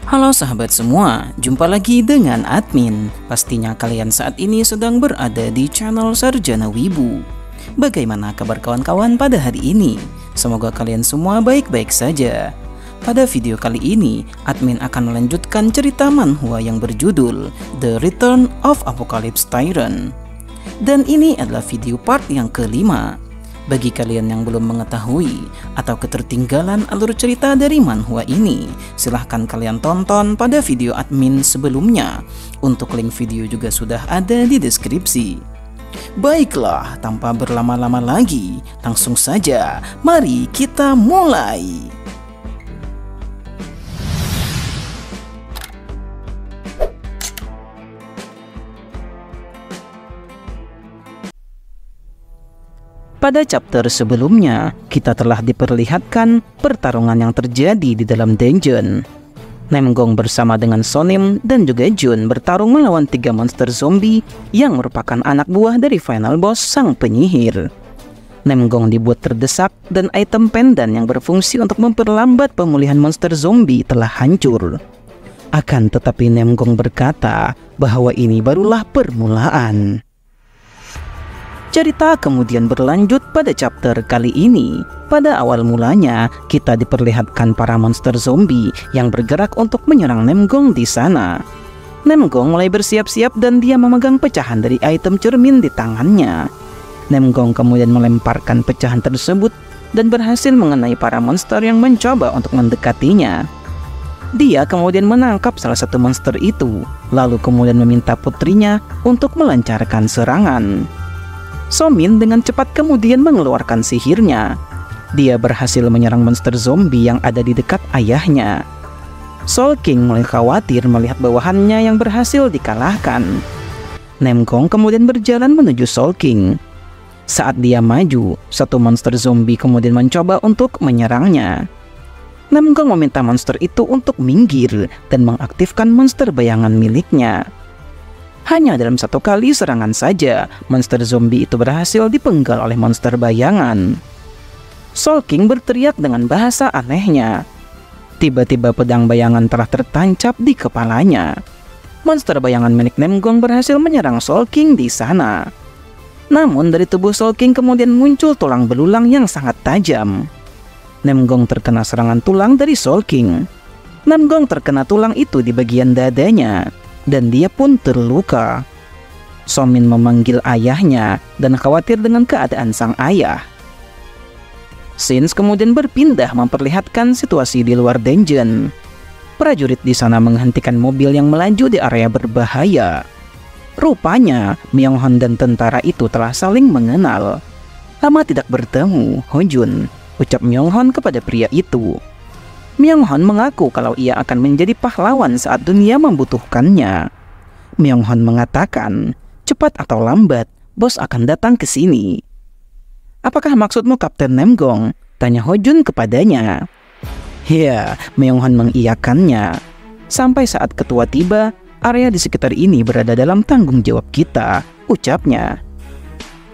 Halo sahabat semua, jumpa lagi dengan admin. Pastinya kalian saat ini sedang berada di channel Sarjana Wibu. Bagaimana kabar kawan-kawan pada hari ini? Semoga kalian semua baik-baik saja. Pada video kali ini, admin akan melanjutkan cerita manhwa yang berjudul The Return of Apocalypse Tyrant. Dan ini adalah video part yang kelima. Bagi kalian yang belum mengetahui atau ketertinggalan alur cerita dari manhwa ini, silahkan kalian tonton pada video admin sebelumnya. Untuk link video juga sudah ada di deskripsi. Baiklah, tanpa berlama-lama lagi, langsung saja mari kita mulai. Pada chapter sebelumnya, kita telah diperlihatkan pertarungan yang terjadi di dalam dungeon. Nemgong bersama dengan Sonim dan juga Jun bertarung melawan 3 monster zombie yang merupakan anak buah dari final boss sang penyihir. Nemgong dibuat terdesak dan item pendan yang berfungsi untuk memperlambat pemulihan monster zombie telah hancur. Akan tetapi Nemgong berkata bahwa ini barulah permulaan. Cerita kemudian berlanjut pada chapter kali ini. Pada awal mulanya, kita diperlihatkan para monster zombie yang bergerak untuk menyerang Nemgong di sana. Nemgong mulai bersiap-siap dan dia memegang pecahan dari item cermin di tangannya. Nemgong kemudian melemparkan pecahan tersebut dan berhasil mengenai para monster yang mencoba untuk mendekatinya. Dia kemudian menangkap salah satu monster itu, lalu kemudian meminta putrinya untuk melancarkan serangan. Somin dengan cepat kemudian mengeluarkan sihirnya. Dia berhasil menyerang monster zombie yang ada di dekat ayahnya. Soul King mulai khawatir melihat bawahannya yang berhasil dikalahkan. Nemgong kemudian berjalan menuju Soul King. Saat dia maju, satu monster zombie kemudian mencoba untuk menyerangnya. Nemgong meminta monster itu untuk minggir dan mengaktifkan monster bayangan miliknya. Hanya dalam satu kali serangan saja, monster zombie itu berhasil dipenggal oleh monster bayangan. Soul King berteriak dengan bahasa anehnya. Tiba-tiba pedang bayangan telah tertancap di kepalanya. Monster bayangan milik Nemgong berhasil menyerang Soul King di sana. Namun dari tubuh Soul King kemudian muncul tulang belulang yang sangat tajam. Nemgong terkena serangan tulang dari Soul King. Nemgong terkena tulang itu di bagian dadanya, dan dia pun terluka. Somin memanggil ayahnya dan khawatir dengan keadaan sang ayah. Scenes kemudian berpindah memperlihatkan situasi di luar dungeon. Prajurit di sana menghentikan mobil yang melaju di area berbahaya. Rupanya Myonghon dan tentara itu telah saling mengenal. Lama tidak bertemu, Hojun, ucap Myonghon kepada pria itu. Myonghon mengaku kalau ia akan menjadi pahlawan saat dunia membutuhkannya. Myonghon mengatakan, cepat atau lambat, bos akan datang ke sini. Apakah maksudmu Kapten Nemgong? Tanya Hojun kepadanya. Ya, Myonghon mengiyakannya. Sampai saat ketua tiba, area di sekitar ini berada dalam tanggung jawab kita, ucapnya.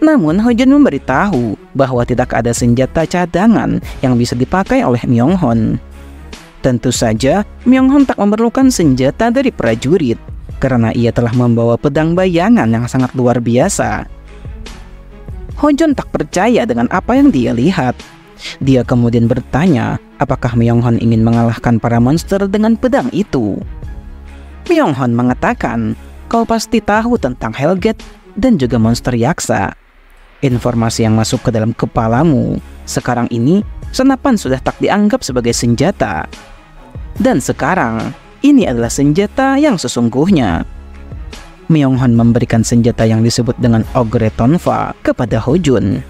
Namun Hojun memberitahu bahwa tidak ada senjata cadangan yang bisa dipakai oleh Myonghon. Tentu saja, Myonghon tak memerlukan senjata dari prajurit, karena ia telah membawa pedang bayangan yang sangat luar biasa. Hojun tak percaya dengan apa yang dia lihat. Dia kemudian bertanya, apakah Myonghon ingin mengalahkan para monster dengan pedang itu? Myonghon mengatakan, kau pasti tahu tentang Hellgate dan juga monster yaksa. Informasi yang masuk ke dalam kepalamu, sekarang ini senapan sudah tak dianggap sebagai senjata. Dan sekarang, ini adalah senjata yang sesungguhnya. Myonghon memberikan senjata yang disebut dengan Ogre Tonfa kepada Hojun.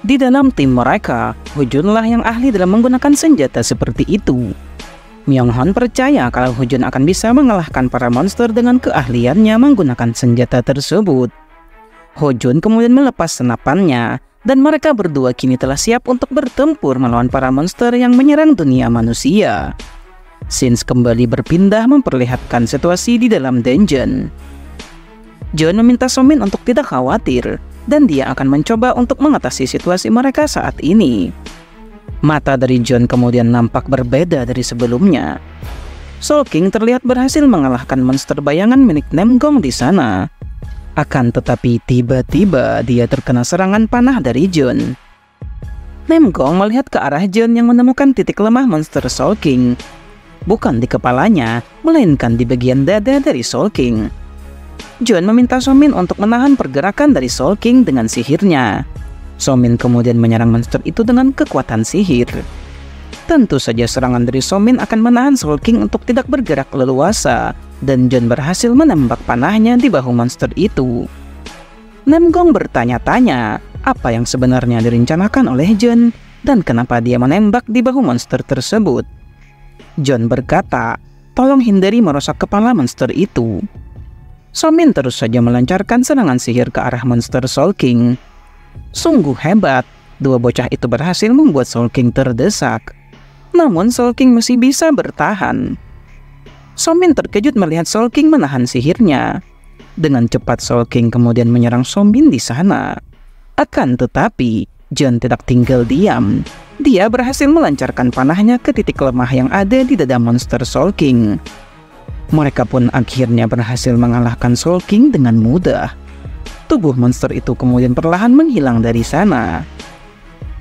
Di dalam tim mereka, Hojunlah yang ahli dalam menggunakan senjata seperti itu. Myonghon percaya kalau Hojun akan bisa mengalahkan para monster dengan keahliannya menggunakan senjata tersebut. Hojun kemudian melepas senapannya, dan mereka berdua kini telah siap untuk bertempur melawan para monster yang menyerang dunia manusia. Scenes kembali berpindah memperlihatkan situasi di dalam dungeon. John meminta Somin untuk tidak khawatir, dan dia akan mencoba untuk mengatasi situasi mereka saat ini. Mata dari John kemudian nampak berbeda dari sebelumnya. Soul King terlihat berhasil mengalahkan monster bayangan milik Nemgong di sana. Akan tetapi tiba-tiba dia terkena serangan panah dari John. Nemgong melihat ke arah John yang menemukan titik lemah monster Soul King. Bukan di kepalanya, melainkan di bagian dada dari Soul King. John meminta Somin untuk menahan pergerakan dari Soul King dengan sihirnya. Somin kemudian menyerang monster itu dengan kekuatan sihir. Tentu saja serangan dari Somin akan menahan Soul King untuk tidak bergerak leluasa, dan John berhasil menembak panahnya di bahu monster itu. Nemgong bertanya-tanya apa yang sebenarnya direncanakan oleh John dan kenapa dia menembak di bahu monster tersebut. John berkata, tolong hindari merusak kepala monster itu. Somin terus saja melancarkan serangan sihir ke arah monster Soul King. Sungguh hebat, dua bocah itu berhasil membuat Soul King terdesak. Namun Soul King masih bisa bertahan. Somin terkejut melihat Soul King menahan sihirnya. Dengan cepat Soul King kemudian menyerang Somin di sana. Akan tetapi, John tidak tinggal diam. Dia berhasil melancarkan panahnya ke titik lemah yang ada di dada monster Soul King. Mereka pun akhirnya berhasil mengalahkan Soul King dengan mudah. Tubuh monster itu kemudian perlahan menghilang dari sana.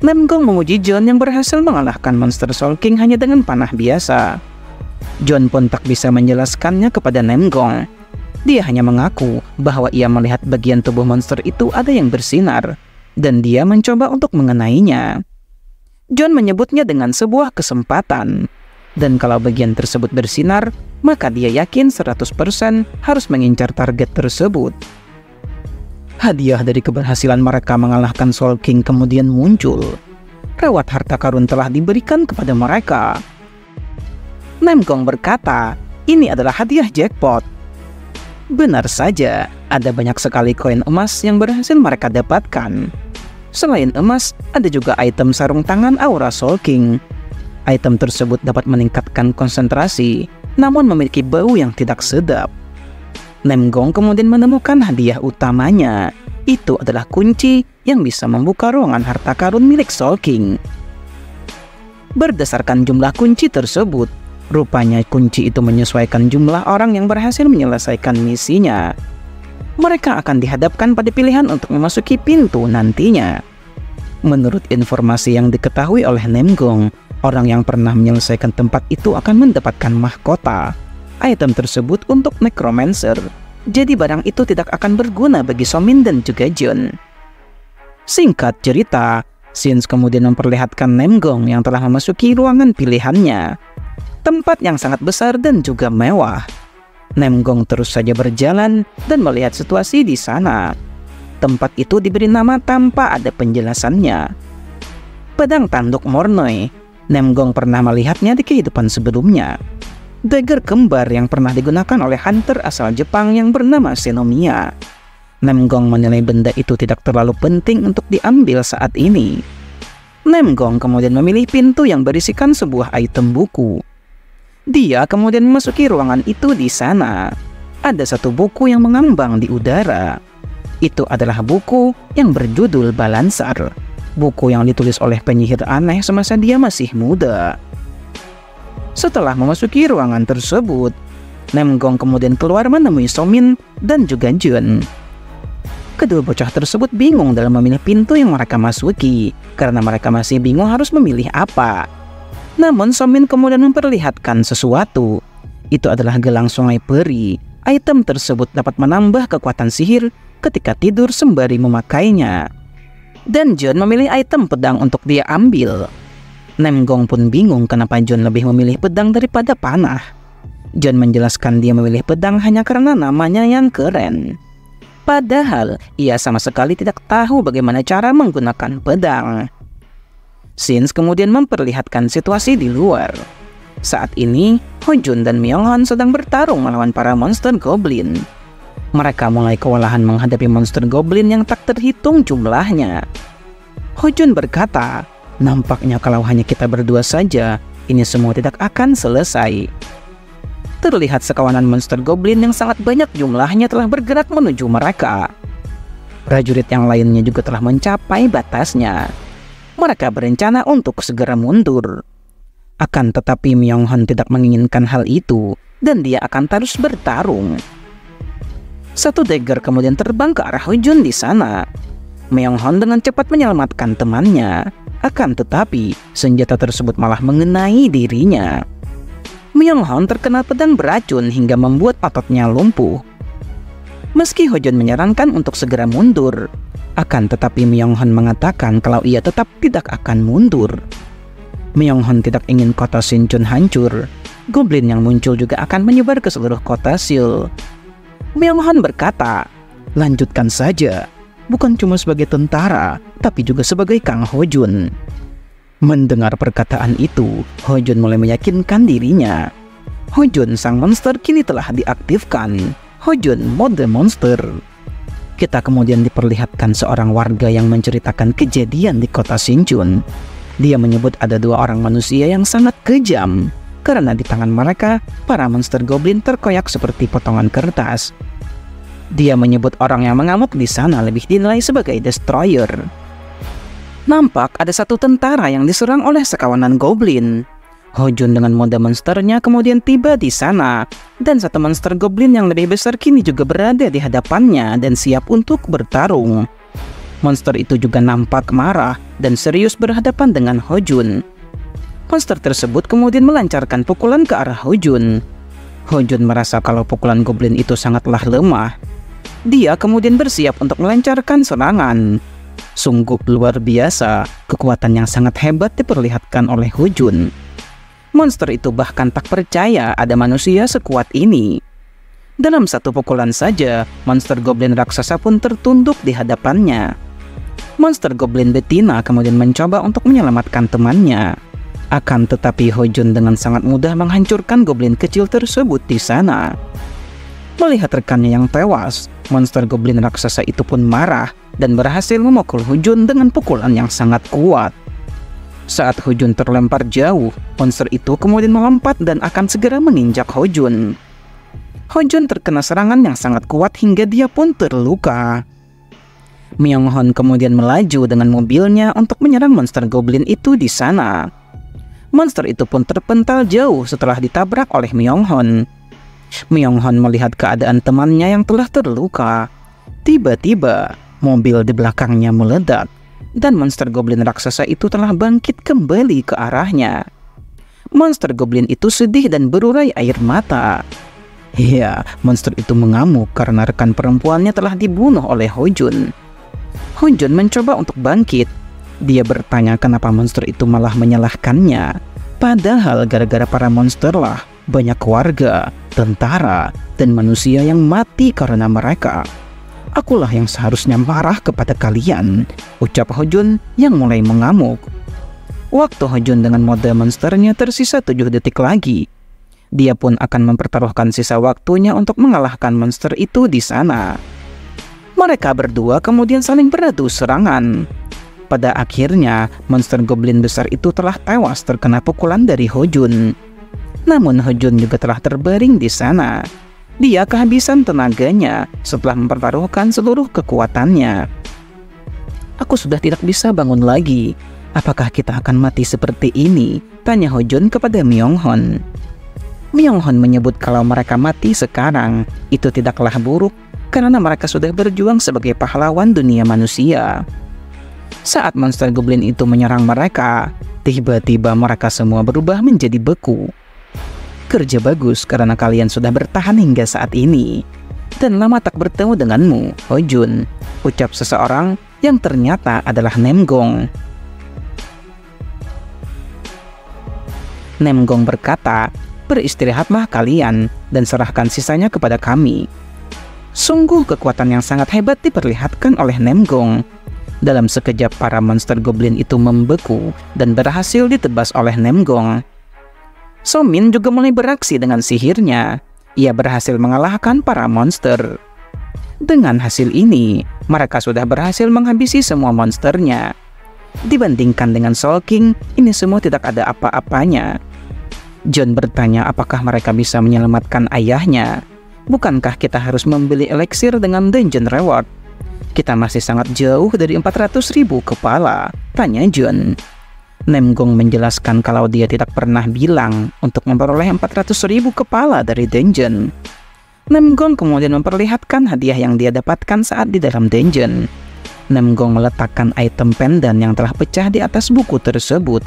Nemgong memuji John yang berhasil mengalahkan monster Soul King hanya dengan panah biasa. John pun tak bisa menjelaskannya kepada Nemgong. Dia hanya mengaku bahwa ia melihat bagian tubuh monster itu ada yang bersinar, dan dia mencoba untuk mengenainya. John menyebutnya dengan sebuah kesempatan, dan kalau bagian tersebut bersinar, maka dia yakin 100% harus mengincar target tersebut. Hadiah dari keberhasilan mereka mengalahkan Soul King kemudian muncul. Rawat harta karun telah diberikan kepada mereka. Nemgong berkata, ini adalah hadiah jackpot. Benar saja, ada banyak sekali koin emas yang berhasil mereka dapatkan. Selain emas, ada juga item sarung tangan aura Soul King. Item tersebut dapat meningkatkan konsentrasi, namun memiliki bau yang tidak sedap. Nemgong kemudian menemukan hadiah utamanya. Itu adalah kunci yang bisa membuka ruangan harta karun milik Soul King. Berdasarkan jumlah kunci tersebut, rupanya kunci itu menyesuaikan jumlah orang yang berhasil menyelesaikan misinya. Mereka akan dihadapkan pada pilihan untuk memasuki pintu nantinya. Menurut informasi yang diketahui oleh Nemgong, orang yang pernah menyelesaikan tempat itu akan mendapatkan mahkota. Item tersebut untuk Necromancer, jadi barang itu tidak akan berguna bagi Somin dan juga John. Singkat cerita, Sins kemudian memperlihatkan Nemgong yang telah memasuki ruangan pilihannya. Tempat yang sangat besar dan juga mewah. Nemgong terus saja berjalan dan melihat situasi di sana. Tempat itu diberi nama tanpa ada penjelasannya. Pedang tanduk Mornoi, Nemgong pernah melihatnya di kehidupan sebelumnya. Dagger kembar yang pernah digunakan oleh hunter asal Jepang yang bernama Senomiya. Nemgong menilai benda itu tidak terlalu penting untuk diambil saat ini. Nemgong kemudian memilih pintu yang berisikan sebuah item buku. Dia kemudian memasuki ruangan itu di sana. Ada satu buku yang mengambang di udara. Itu adalah buku yang berjudul Balansar. Buku yang ditulis oleh penyihir aneh semasa dia masih muda. Setelah memasuki ruangan tersebut, Nemgong kemudian keluar menemui Somin dan juga John. Kedua bocah tersebut bingung dalam memilih pintu yang mereka masuki, karena mereka masih bingung harus memilih apa. Namun Somin kemudian memperlihatkan sesuatu. Itu adalah gelang sungai peri. Item tersebut dapat menambah kekuatan sihir ketika tidur sembari memakainya. Dan John memilih item pedang untuk dia ambil. Nemgong pun bingung kenapa John lebih memilih pedang daripada panah. John menjelaskan dia memilih pedang hanya karena namanya yang keren. Padahal ia sama sekali tidak tahu bagaimana cara menggunakan pedang. Sins kemudian memperlihatkan situasi di luar. Saat ini, Hojun dan Myonghon sedang bertarung melawan para monster goblin. Mereka mulai kewalahan menghadapi monster goblin yang tak terhitung jumlahnya. Hojun berkata, nampaknya kalau hanya kita berdua saja, ini semua tidak akan selesai. Terlihat sekawanan monster goblin yang sangat banyak jumlahnya telah bergerak menuju mereka. Prajurit yang lainnya juga telah mencapai batasnya. Mereka berencana untuk segera mundur. Akan tetapi Myung-hun tidak menginginkan hal itu dan dia akan terus bertarung. Satu dagger kemudian terbang ke arah Ho-jun di sana. Myung-hun dengan cepat menyelamatkan temannya. Akan tetapi senjata tersebut malah mengenai dirinya. Myung-hun terkena pedang beracun hingga membuat ototnya lumpuh. Meski Ho-jun menyarankan untuk segera mundur, akan tetapi Myung-hun mengatakan kalau ia tetap tidak akan mundur. Myung-hun tidak ingin kota Sinchon hancur. Goblin yang muncul juga akan menyebar ke seluruh kota Seoul. Myung-hun berkata, "Lanjutkan saja. Bukan cuma sebagai tentara, tapi juga sebagai Kang Ho-jun." Mendengar perkataan itu, Ho-jun mulai meyakinkan dirinya. Ho-jun sang monster kini telah diaktifkan. Ho-jun mode monster. Kita kemudian diperlihatkan seorang warga yang menceritakan kejadian di kota Sinchon. Dia menyebut ada dua orang manusia yang sangat kejam, karena di tangan mereka, para monster goblin terkoyak seperti potongan kertas. Dia menyebut orang yang mengamuk di sana lebih dinilai sebagai destroyer. Nampak ada satu tentara yang diserang oleh sekawanan goblin. Ho-jun dengan mode monsternya kemudian tiba di sana, dan satu monster goblin yang lebih besar kini juga berada di hadapannya dan siap untuk bertarung. Monster itu juga nampak marah dan serius berhadapan dengan Ho-jun. Monster tersebut kemudian melancarkan pukulan ke arah Ho-jun. Ho-jun merasa kalau pukulan goblin itu sangatlah lemah. Dia kemudian bersiap untuk melancarkan serangan. Sungguh luar biasa, kekuatan yang sangat hebat diperlihatkan oleh Ho-jun. Monster itu bahkan tak percaya ada manusia sekuat ini. Dalam satu pukulan saja, monster goblin raksasa pun tertunduk di hadapannya. Monster goblin betina kemudian mencoba untuk menyelamatkan temannya. Akan tetapi Ho-jun dengan sangat mudah menghancurkan goblin kecil tersebut di sana. Melihat rekannya yang tewas, monster goblin raksasa itu pun marah dan berhasil memukul Ho-jun dengan pukulan yang sangat kuat. Saat Ho-jun terlempar jauh, monster itu kemudian melompat dan akan segera menginjak Ho-jun. Ho-jun terkena serangan yang sangat kuat hingga dia pun terluka. Myung-hun kemudian melaju dengan mobilnya untuk menyerang monster goblin itu di sana. Monster itu pun terpental jauh setelah ditabrak oleh Myung-hun. Myung-hun melihat keadaan temannya yang telah terluka. Tiba-tiba, mobil di belakangnya meledak, dan monster goblin raksasa itu telah bangkit kembali ke arahnya. Monster goblin itu sedih dan berurai air mata. Ya, monster itu mengamuk karena rekan perempuannya telah dibunuh oleh Ho-jun. Ho-jun mencoba untuk bangkit. Dia bertanya kenapa monster itu malah menyalahkannya. Padahal gara-gara para monster lah banyak warga, tentara, dan manusia yang mati karena mereka. Akulah yang seharusnya marah kepada kalian, ucap Ho-jun yang mulai mengamuk. Waktu Ho-jun dengan mode monsternya tersisa 7 detik lagi. Dia pun akan mempertaruhkan sisa waktunya untuk mengalahkan monster itu di sana. Mereka berdua kemudian saling beradu serangan. Pada akhirnya, monster goblin besar itu telah tewas terkena pukulan dari Ho-jun. Namun Ho-jun juga telah terbaring di sana. Dia kehabisan tenaganya setelah mempertaruhkan seluruh kekuatannya. "Aku sudah tidak bisa bangun lagi. Apakah kita akan mati seperti ini?" tanya Ho-jun kepada Myung-hun. Myung-hun menyebut kalau mereka mati sekarang itu tidaklah buruk karena mereka sudah berjuang sebagai pahlawan dunia manusia. Saat monster goblin itu menyerang mereka, tiba-tiba mereka semua berubah menjadi beku. "Kerja bagus karena kalian sudah bertahan hingga saat ini. Dan lama tak bertemu denganmu, Ho-jun," ucap seseorang yang ternyata adalah Naemgong. Naemgong berkata, "Beristirahatlah kalian dan serahkan sisanya kepada kami." Sungguh kekuatan yang sangat hebat diperlihatkan oleh Naemgong. Dalam sekejap para monster goblin itu membeku dan berhasil ditebas oleh Naemgong. So-min juga mulai beraksi dengan sihirnya. Ia berhasil mengalahkan para monster. Dengan hasil ini, mereka sudah berhasil menghabisi semua monsternya. Dibandingkan dengan Soul King, ini semua tidak ada apa-apanya. John bertanya apakah mereka bisa menyelamatkan ayahnya. Bukankah kita harus membeli eliksir dengan dungeon reward? Kita masih sangat jauh dari 400.000 kepala, tanya John. Nemgong menjelaskan kalau dia tidak pernah bilang untuk memperoleh 400.000 kepala dari dungeon. Nemgong kemudian memperlihatkan hadiah yang dia dapatkan saat di dalam dungeon. Nemgong meletakkan item pendan yang telah pecah di atas buku tersebut.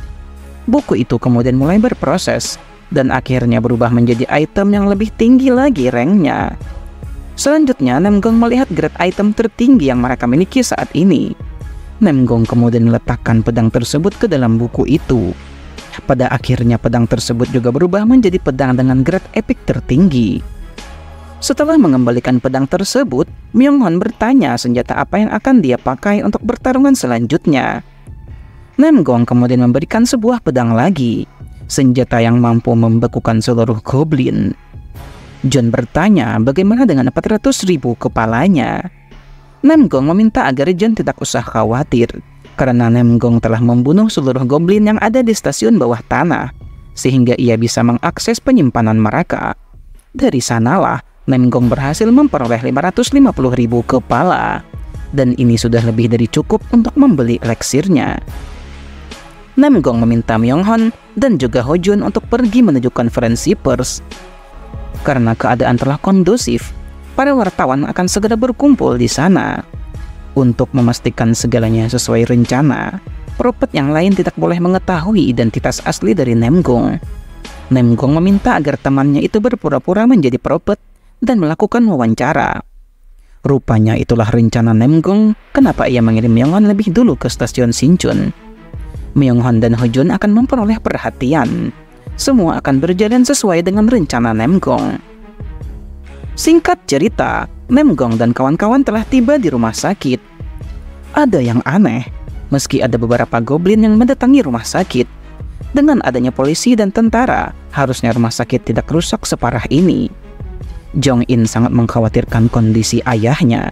Buku itu kemudian mulai berproses dan akhirnya berubah menjadi item yang lebih tinggi lagi ranknya. Selanjutnya, Nemgong melihat grade item tertinggi yang mereka miliki saat ini. Nemgong kemudian meletakkan pedang tersebut ke dalam buku itu. Pada akhirnya pedang tersebut juga berubah menjadi pedang dengan grade epic tertinggi. Setelah mengembalikan pedang tersebut, Myung-hon bertanya senjata apa yang akan dia pakai untuk pertarungan selanjutnya. Nemgong kemudian memberikan sebuah pedang lagi, senjata yang mampu membekukan seluruh goblin. John bertanya bagaimana dengan 400.000 kepalanya. Nemgong meminta agar John tidak usah khawatir, karena Nemgong telah membunuh seluruh goblin yang ada di stasiun bawah tanah, sehingga ia bisa mengakses penyimpanan mereka. Dari sanalah, Nemgong berhasil memperoleh 550.000 kepala, dan ini sudah lebih dari cukup untuk membeli eliksirnya. Nemgong meminta Myung-hon dan juga Ho-jun untuk pergi menuju konferensi pers. Karena keadaan telah kondusif, para wartawan akan segera berkumpul di sana. Untuk memastikan segalanya sesuai rencana, propet yang lain tidak boleh mengetahui identitas asli dari Nemgong. Nemgong meminta agar temannya itu berpura-pura menjadi propet dan melakukan wawancara. Rupanya itulah rencana Nemgong kenapa ia mengirim Myung-hon lebih dulu ke stasiun Sinchon. Myung-hon dan Ho-jun akan memperoleh perhatian. Semua akan berjalan sesuai dengan rencana Nemgong. Singkat cerita, Nemgong dan kawan-kawan telah tiba di rumah sakit. Ada yang aneh, meski ada beberapa goblin yang mendatangi rumah sakit. Dengan adanya polisi dan tentara, harusnya rumah sakit tidak rusak separah ini. Jong-in sangat mengkhawatirkan kondisi ayahnya.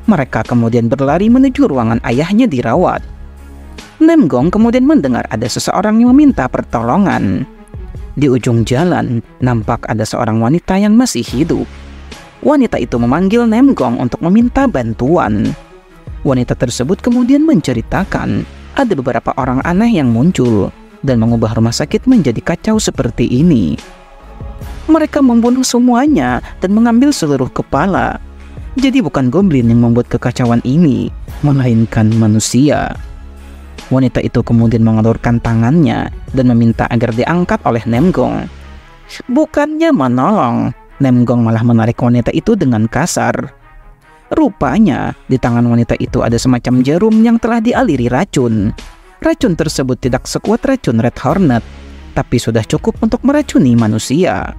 Mereka kemudian berlari menuju ruangan ayahnya dirawat. Nemgong kemudian mendengar ada seseorang yang meminta pertolongan. Di ujung jalan, nampak ada seorang wanita yang masih hidup. Wanita itu memanggil Nemgong untuk meminta bantuan. Wanita tersebut kemudian menceritakan ada beberapa orang aneh yang muncul dan mengubah rumah sakit menjadi kacau seperti ini. Mereka membunuh semuanya dan mengambil seluruh kepala. Jadi bukan goblin yang membuat kekacauan ini, melainkan manusia. Wanita itu kemudian mengelurkan tangannya dan meminta agar diangkat oleh Nemgong. Bukannya menolong, Nemgong malah menarik wanita itu dengan kasar. Rupanya di tangan wanita itu ada semacam jarum yang telah dialiri racun. Racun tersebut tidak sekuat racun Red Hornet, tapi sudah cukup untuk meracuni manusia.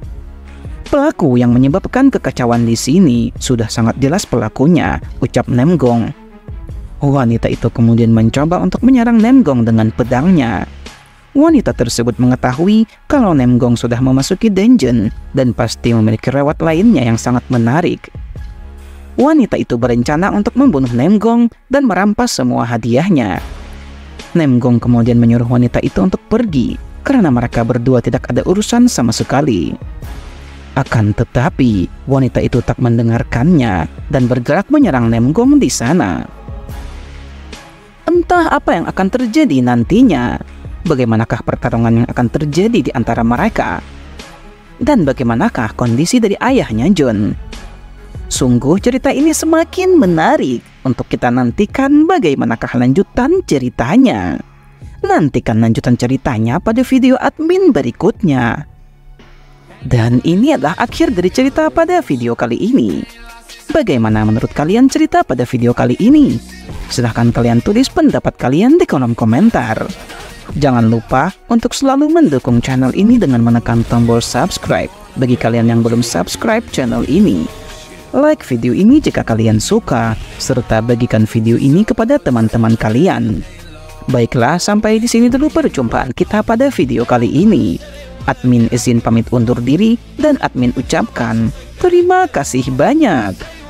Pelaku yang menyebabkan kekacauan di sini sudah sangat jelas pelakunya, ucap Nemgong. Wanita itu kemudian mencoba untuk menyerang Nemgong dengan pedangnya. Wanita tersebut mengetahui kalau Nemgong sudah memasuki dungeon dan pasti memiliki reward lainnya yang sangat menarik. Wanita itu berencana untuk membunuh Nemgong dan merampas semua hadiahnya. Nemgong kemudian menyuruh wanita itu untuk pergi karena mereka berdua tidak ada urusan sama sekali. Akan tetapi, wanita itu tak mendengarkannya dan bergerak menyerang Nemgong di sana. Entah apa yang akan terjadi nantinya. Bagaimanakah pertarungan yang akan terjadi di antara mereka? Dan bagaimanakah kondisi dari ayahnya John? Sungguh cerita ini semakin menarik. Untuk kita nantikan bagaimanakah lanjutan ceritanya. Nantikan lanjutan ceritanya pada video admin berikutnya. Dan ini adalah akhir dari cerita pada video kali ini. Bagaimana menurut kalian cerita pada video kali ini? Silahkan kalian tulis pendapat kalian di kolom komentar. Jangan lupa untuk selalu mendukung channel ini dengan menekan tombol subscribe bagi kalian yang belum subscribe channel ini. Like video ini jika kalian suka, serta bagikan video ini kepada teman-teman kalian. Baiklah, sampai di sini dulu perjumpaan kita pada video kali ini. Admin izin pamit undur diri dan admin ucapkan terima kasih banyak.